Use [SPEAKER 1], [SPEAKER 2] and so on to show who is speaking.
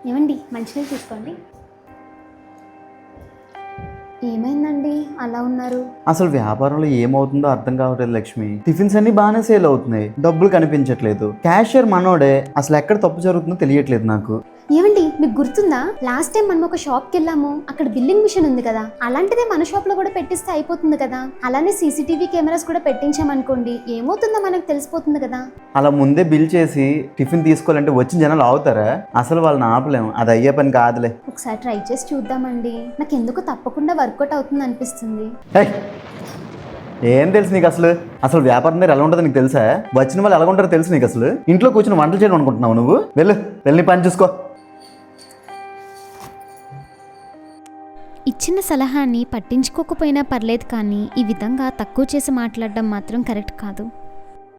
[SPEAKER 1] ఏమండి మంచినీళ్ళు తీసుకోండి. ఏమైందండి అలా ఉన్నారు?
[SPEAKER 2] అసలు వ్యాపారంలో ఏమవుతుందో అర్థం కావట్లేదు లక్ష్మి. టిఫిన్స్ అన్ని బాగానే సేల్ అవుతున్నాయి, డబ్బులు కనిపించట్లేదు. క్యాషియర్ మనోడే, అసలు ఎక్కడ తప్పు జరుగుతుందో తెలియట్లేదు నాకు.
[SPEAKER 1] ఏమండి మీకు గుర్తుందా, లాస్ట్ టైం మనం ఒక షాప్కి వెళ్ళాము, అక్కడ బిల్లింగ్ మిషన్ ఉంది కదా, అలాంటిదే మన షాప్ లో కూడా పెట్టిస్తే అయిపోతుంది కదా. అలానే సీసీటీవీ కెమెరాస్ కూడా పెట్టించామనుకోండి, ఏమవుతుందో మనకు తెలిసిపోతుంది కదా.
[SPEAKER 2] అలా ముందే బిల్ చేసి టిఫిన్ తీసుకోవాలంటే వచ్చిన జనాలు ఆగుతారా? అసలు వాళ్ళని ఆపలేము, అది అయ్యే పని కాదులే.
[SPEAKER 1] ఒకసారి ట్రై చేసి చూద్దామండి. నాకు ఎందుకు తప్పకుండా వర్కౌట్ అవుతుంది అనిపిస్తుంది.
[SPEAKER 2] ఏం తెలుసు నీకు అసలు? అసలు వ్యాపారం దగ్గర ఎలా ఉంటుందో నీకు తెలుసా? వచ్చిన వాళ్ళు ఎలా ఉంటారో తెలుసు నీకు? అసలు ఇంట్లో కూర్చొని వంటలు చేయడం అనుకుంటున్నావు నువ్వు? వెళ్ళి పని చూసుకో.
[SPEAKER 1] ఇచ్చిన సలహాని పట్టించుకోకపోయినా పర్లేదు, కానీ ఈ విధంగా తక్కువ చేసి మాట్లాడడం మాత్రం కరెక్ట్ కాదు.